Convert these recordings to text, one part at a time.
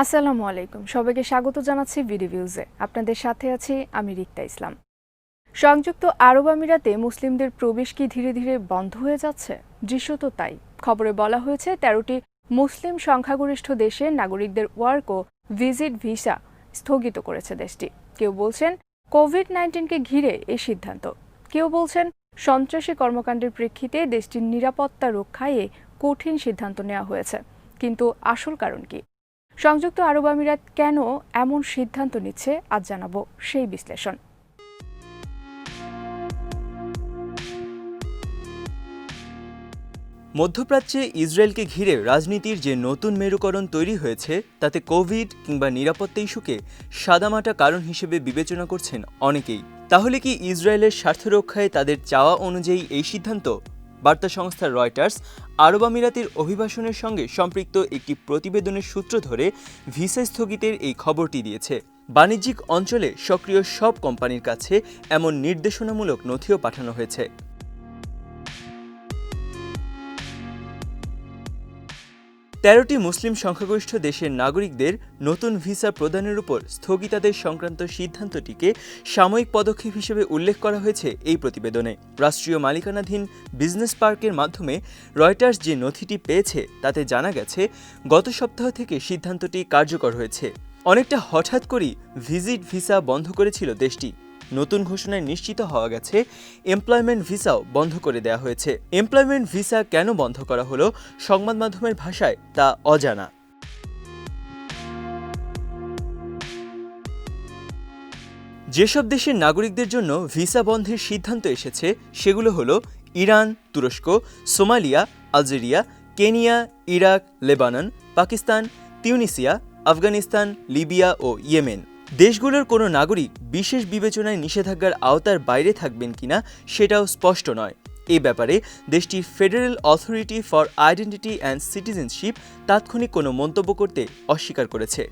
আসসালামু আলাইকুম, সবাইকে স্বাগত জানাচ্ছি ভিডিভিউজে। আপনাদের সাথে আছি আমি রিক্তা ইসলাম। সংযুক্ত আরব আমিরাতে মুসলিমদের প্রবেশ কি ধীরে ধীরে বন্ধ হয়ে যাচ্ছে? দৃশ্যত তাই। খবরে বলা হয়েছে ১৩টি মুসলিম সংখ্যাগরিষ্ঠ দেশের নাগরিকদের ওয়ার্ক ও ভিজিট ভিসা স্থগিত করেছে দেশটি। কেউ বলছেন কোভিড-19কে ঘিরে এই সিদ্ধান্ত, কেউ বলছেন সন্ত্রাসী কর্মকাণ্ডের প্রেক্ষিতে দেশটির নিরাপত্তা রক্ষায় কঠিন সিদ্ধান্ত নেওয়া হয়েছে। কিন্তু আসল কারণ কি? সংযুক্ত আরব আমিরাত কেন এমন সিদ্ধান্ত নিচ্ছে, আজ জানাবো সেই বিশ্লেষণ। মধ্যপ্রাচ্যে ইসরায়েলকে ঘিরে রাজনীতির যে নতুন মেরুকরণ তৈরি হয়েছে তাতে কোভিড কিংবা নিরাপত্তা ইস্যুকে সাদামাটা কারণ হিসেবে বিবেচনা করছেন অনেকেই। তাহলে কি ইসরায়েলের স্বার্থ রক্ষায় তাদের চাওয়া অনুযায়ী এই সিদ্ধান্ত? বার্তা সংস্থা রয়টার্স আরব আমিরাতের অভিবাসনের সঙ্গে সম্পৃক্ত একটি প্রতিবেদনের সূত্র ধরে ভিসা স্থগিতের এই খবরটি দিয়েছে। বাণিজ্যিক অঞ্চলে সক্রিয় সব কোম্পানির কাছে এমন নির্দেশনামূলক নথিও পাঠানো হয়েছে। ১৩টি মুসলিম সংখ্যাগরিষ্ঠ দেশের নাগরিকদের নতুন ভিসা প্রদানের উপর স্থগিতাদেশ সংক্রান্ত সিদ্ধান্তটিকে সাময়িক পদক্ষেপ হিসেবে উল্লেখ করা হয়েছে এই প্রতিবেদনে। রাষ্ট্রীয় মালিকানাধীন বিজনেস পার্কের মাধ্যমে রয়টার্স যে নথিটি পেয়েছে তাতে জানা গেছে, গত সপ্তাহ থেকে সিদ্ধান্তটি কার্যকর হয়েছে। অনেকটা হঠাৎ করেই ভিজিট ভিসা বন্ধ করেছিল দেশটি। নতুন ঘোষণায় নিশ্চিত হওয়া গেছে এমপ্লয়মেন্ট ভিসাও বন্ধ করে দেওয়া হয়েছে। এমপ্লয়মেন্ট ভিসা কেন বন্ধ করা হলো, সংবাদ মাধ্যমের ভাষায় তা অজানা। যেসব দেশের নাগরিকদের জন্য ভিসা বন্ধের সিদ্ধান্ত এসেছে সেগুলো হলো ইরান, তুরস্ক, Somalia, Algeria, Kenya, Iraq, Lebanon, Pakistan, Tunisia, Afghanistan, Libya ও ইয়েমেন। দেশগুলোর কোনো নাগরিক বিশেষ বিবেচনায় নিষেধাজ্ঞার আওতার বাইরে থাকবেন কিনা সেটাও স্পষ্ট নয়। এই ব্যাপারে দেশটির federal authority for identity and citizenship তাৎক্ষণিক কোনো মন্তব্য করতে অস্বীকার করেছে।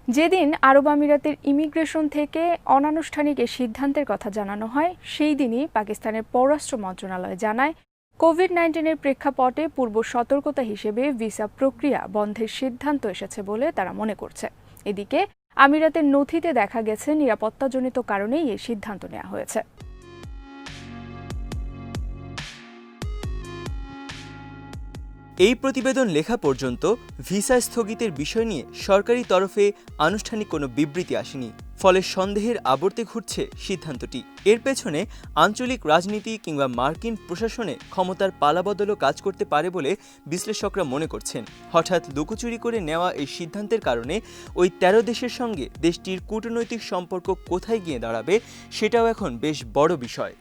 যেদিন আরব আমিরাতের ইমিগ্রেশন থেকে অনানুষ্ঠানিক এই সিদ্ধান্তের কথা জানানো হয়, সেই দিনই পাকিস্তানের পররাষ্ট্র মন্ত্রণালয় জানায়, কোভিড-19-এর প্রেক্ষাপটে পূর্ব সতর্কতা হিসেবে ভিসা প্রক্রিয়া বন্ধের সিদ্ধান্ত এসেছে বলে তারা মনে করছে। এদিকে আমিরাতের নথিতে দেখা গেছে নিরাপত্তাজনিত কারণেই এই সিদ্ধান্ত নেওয়া হয়েছে। এই প্রতিবেদন লেখা পর্যন্ত ভিসা স্থগিতের বিষয় নিয়ে সরকারি তরফে আনুষ্ঠানিক কোনো বিবৃতি আসেনি। ফলে সন্দেহের আবর্তে ঘুরছে সিদ্ধান্তটি। এর পেছনে আঞ্চলিক রাজনীতি কিংবা মার্কিন প্রশাসনে ক্ষমতার পালাবদলও কাজ করতে পারে বলে বিশ্লেষকরা মনে করছেন। হঠাৎ লুকোচুরি করে নেওয়া এই সিদ্ধান্তের কারণে ওই ১৩ দেশের সঙ্গে দেশটির কূটনৈতিক সম্পর্ক কোথায় গিয়ে দাঁড়াবে সেটাও এখন বেশ বড় বিষয়।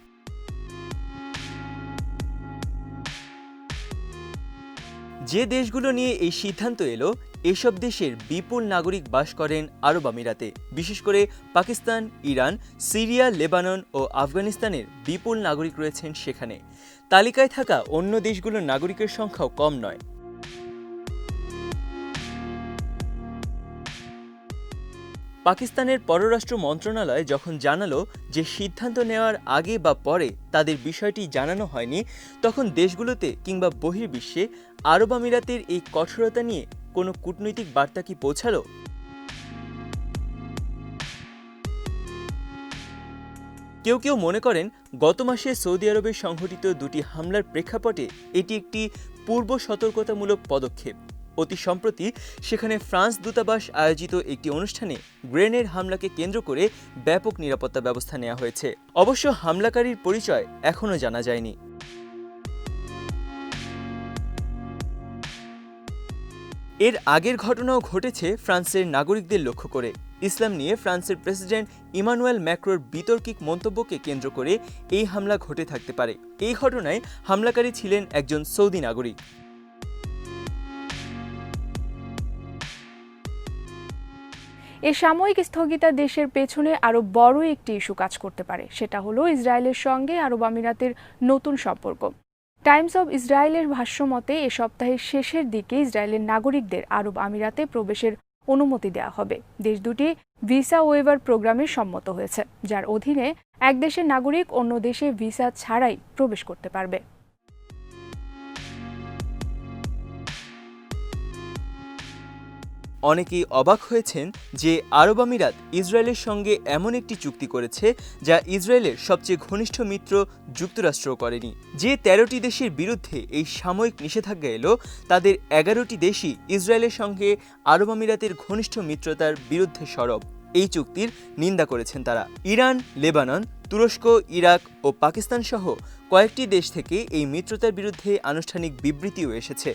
যে দেশগুলো নিয়ে এই সিদ্ধান্ত এলো, এসব দেশের বিপুল নাগরিক বাস করেন আরব আমিরাতে। বিশেষ করে পাকিস্তান, ইরান, সিরিয়া, লেবানন ও আফগানিস্তানের বিপুল নাগরিক রয়েছেন সেখানে। তালিকায় থাকা অন্য দেশগুলোর নাগরিকের সংখ্যাও কম নয়। পাকিস্তানের পররাষ্ট্র মন্ত্রণালয় যখন জানালো যে সিদ্ধান্ত নেওয়ার আগে বা পরে তাদের বিষয়টি জানানো হয়নি, তখন দেশগুলোতে কিংবা বহির্বিশ্বে আরব আমিরাতের এই কঠোরতা নিয়ে কোনো কূটনৈতিক বার্তা কি পৌঁছালো? কেউ কেউ মনে করেন, গত মাসে সৌদি আরবে সংঘটিত দুটি হামলার প্রেক্ষাপটে এটি একটি পূর্ব সতর্কতামূলক পদক্ষেপ। অতি সম্প্রতি সেখানে ফ্রান্স দূতাবাস আয়োজিত একটি অনুষ্ঠানে গ্রেনেড হামলাকে কেন্দ্র করে ব্যাপক নিরাপত্তা ব্যবস্থা নেওয়া হয়েছে। অবশ্য হামলাকারীর পরিচয় এখনও জানা যায়নি। এর আগের ঘটনাও ঘটেছে ফ্রান্সের নাগরিকদের লক্ষ্য করে। ইসলাম নিয়ে ফ্রান্সের প্রেসিডেন্ট ইমানুয়েল ম্যাক্রোর বিতর্কিক মন্তব্যকে কেন্দ্র করে এই হামলা ঘটে থাকতে পারে। এই ঘটনায় হামলাকারী ছিলেন একজন সৌদি নাগরিক। এই সাময়িক স্থগিতাদেশের পেছনে আরো বড় একটি ইস্যু কাজ করতে পারে। সেটা হলো ইসরায়েলের সঙ্গে আরব আমিরাতের নতুন সম্পর্ক। টাইমস অব ইসরায়েলের ভাষ্যমতে এ সপ্তাহের শেষের দিকে ইসরায়েলের নাগরিকদের আরব আমিরাতে প্রবেশের অনুমতি দেওয়া হবে। দেশ দুটি ভিসা ওয়েভার প্রোগ্রামে সম্মত হয়েছে, যার অধীনে এক দেশের নাগরিক অন্য দেশে ভিসা ছাড়াই প্রবেশ করতে পারবে। অনেকেই অবাক হয়েছেন যে আরব আমিরাত ইসরায়েলের সঙ্গে এমন একটি চুক্তি করেছে যা ইসরায়েলের সবচেয়ে ঘনিষ্ঠ মিত্র যুক্তরাষ্ট্রও করেনি। যে ১৩টি দেশের বিরুদ্ধে এই সাময়িক নিষেধাজ্ঞা এলো তাদের ১১টি দেশই ইসরায়েলের সঙ্গে আরব আমিরাতের ঘনিষ্ঠ মিত্রতার বিরুদ্ধে সরব। এই চুক্তির নিন্দা করেছেন তারা। ইরান, লেবানন, তুরস্ক, ইরাক ও পাকিস্তান সহ কয়েকটি দেশ থেকে এই মিত্রতার বিরুদ্ধে আনুষ্ঠানিক বিবৃতিও এসেছে।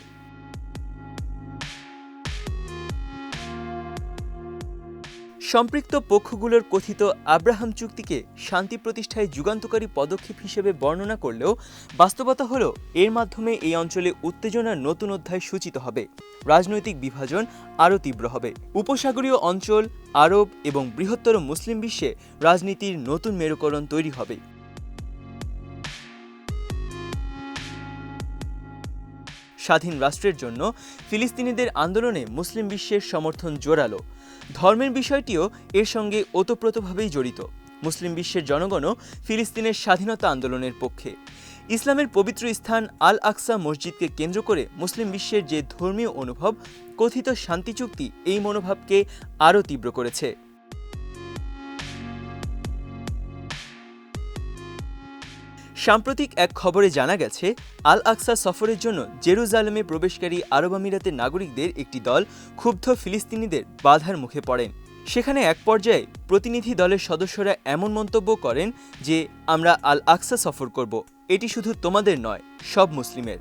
সম্পৃক্ত পক্ষগুলোর কথিত আব্রাহাম চুক্তিকে শান্তি প্রতিষ্ঠায় যুগান্তকারী পদক্ষেপ হিসেবে বর্ণনা করলেও বাস্তবতা হল এর মাধ্যমে এই অঞ্চলে উত্তেজনার নতুন অধ্যায় সূচিত হবে। রাজনৈতিক বিভাজন আরও তীব্র হবে। উপসাগরীয় অঞ্চল, আরব এবং বৃহত্তর মুসলিম বিশ্বে রাজনীতির নতুন মেরুকরণ তৈরি হবে। স্বাধীন রাষ্ট্রের জন্য ফিলিস্তিনিদের আন্দোলনে মুসলিম বিশ্বের সমর্থন জোরালো। ধর্মের বিষয়টিও এর সঙ্গে ওতপ্রোতভাবেই জড়িত। মুসলিম বিশ্বের জনগণও ফিলিস্তিনের স্বাধীনতা আন্দোলনের পক্ষে। ইসলামের পবিত্র স্থান আল আকসা মসজিদকে কেন্দ্র করে মুসলিম বিশ্বের যে ধর্মীয় অনুভব, কথিত শান্তি চুক্তি এই মনোভাবকে আরও তীব্র করেছে। সাম্প্রতিক এক খবরে জানা গেছে, আল আকসা সফরের জন্য জেরুজালেমে প্রবেশকারী আরব আমিরাতের নাগরিকদের একটি দল ক্ষুব্ধ ফিলিস্তিনিদের বাধার মুখে পড়েন। সেখানে এক পর্যায়ে প্রতিনিধি দলের সদস্যরা এমন মন্তব্য করেন যে, আমরা আল আকসা সফর করব, এটি শুধু তোমাদের নয়, সব মুসলিমের।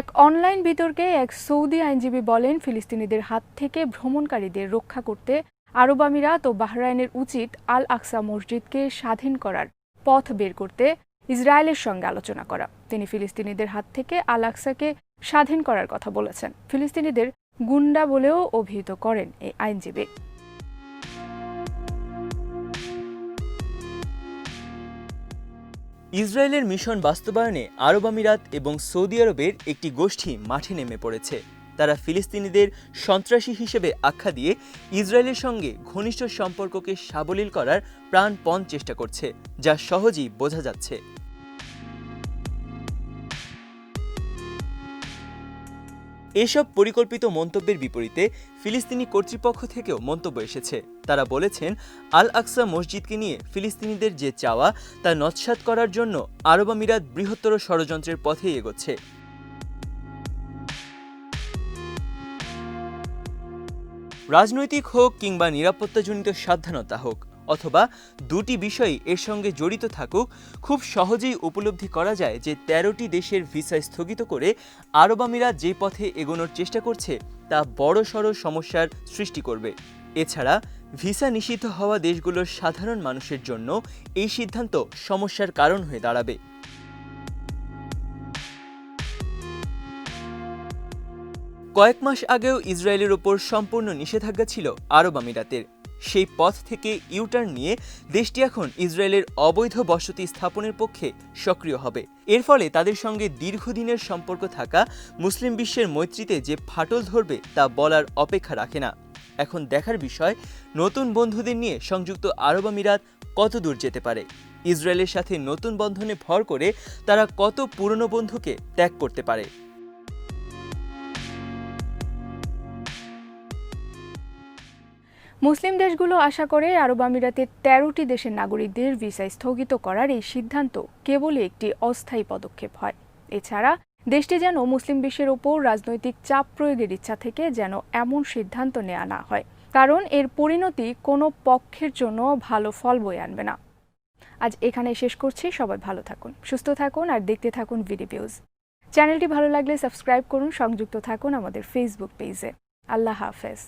এক অনলাইন বিতর্কে এক সৌদি আইনজীবী বলেন, ফিলিস্তিনিদের হাত থেকে ভ্রমণকারীদের রক্ষা করতে আরব আমিরাত ও বাহরাইনের উচিত আল আকসা মসজিদকে স্বাধীন করার পথ বের করতে ইসরায়েলের সঙ্গে আলোচনা করা। তিনি ফিলিস্তিনিদের হাত থেকে আল আকসাকে স্বাধীন করার কথা বলেছেন। ফিলিস্তিনিদের গুন্ডা বলেও অভিহিত করেন এই আইনজীবী। ইসরায়েলের মিশন বাস্তবায়নে আরব আমিরাত এবং সৌদি আরবের একটি গোষ্ঠী মাঠে নেমে পড়েছে। তারা ফিলিস্তিনিদের সন্ত্রাসী হিসেবে আখ্যা দিয়ে ইসরায়েলের সঙ্গে ঘনিষ্ঠ সম্পর্ককে সাবলীল করার প্রাণপণ চেষ্টা করছে, যা সহজেই বোঝা যাচ্ছে। এসব পরিকল্পিত মন্তব্যের বিপরীতে ফিলিস্তিনি কর্তৃপক্ষ থেকেও মন্তব্য এসেছে। তারা বলেছেন, আল আকসা মসজিদকে নিয়ে ফিলিস্তিনিদের যে চাওয়া তা নস্যাৎ করার জন্য আরব আমিরাত বৃহত্তর ষড়যন্ত্রের পথেই এগোচ্ছে। রাজনৈতিক হোক কিংবা নিরাপত্তাজনিত সাবধানতা হোক, অথবা দুটি বিষয়ই এর সঙ্গে জড়িত থাকুক, খুব সহজেই উপলব্ধি করা যায় যে ১৩টি দেশের ভিসা স্থগিত করে আরব আমিরাত যে পথে এগোনোর চেষ্টা করছে তা বড়সড় সমস্যার সৃষ্টি করবে। এছাড়া ভিসা নিষিদ্ধ হওয়া দেশগুলোর সাধারণ মানুষের জন্য এই সিদ্ধান্ত সমস্যার কারণ হয়ে দাঁড়াবে। কয়েক মাস আগেও ইসরায়েলের ওপর সম্পূর্ণ নিষেধাজ্ঞা ছিল আরব আমিরাতের। সেই পথ থেকে ইউটার্ন নিয়ে দেশটি এখন ইসরায়েলের অবৈধ বসতি স্থাপনের পক্ষে সক্রিয় হবে। এর ফলে তাদের সঙ্গে দীর্ঘদিনের সম্পর্ক থাকা মুসলিম বিশ্বের মৈত্রীতে যে ফাটল ধরবে তা বলার অপেক্ষা রাখে না। এখন দেখার বিষয়, নতুন বন্ধুদের নিয়ে সংযুক্ত আরব আমিরাত কত দূর যেতে পারে। ইসরায়েলের সাথে নতুন বন্ধনে ভর করে তারা কত পুরনো বন্ধুকে ত্যাগ করতে পারে। মুসলিম দেশগুলো আশা করে আরব আমিরাতের ১৩টি দেশের নাগরিকদের ভিসা স্থগিত করার এই সিদ্ধান্ত কেবলই একটি অস্থায়ী পদক্ষেপ হয়। এছাড়া দেশটি যেন মুসলিম বিশ্বের ওপর রাজনৈতিক চাপ প্রয়োগের ইচ্ছা থেকে যেন এমন সিদ্ধান্ত নেওয়া না হয়, কারণ এর পরিণতি কোনো পক্ষের জন্য ভালো ফল বয়ে আনবে না। আজ এখানে শেষ করছি। সবাই ভালো থাকুন, সুস্থ থাকুন আর দেখতে থাকুন ভিডিভিউজ। চ্যানেলটি ভালো লাগলে সাবস্ক্রাইব করুন, সংযুক্ত থাকুন আমাদের ফেসবুক পেজে। আল্লাহ হাফেজ।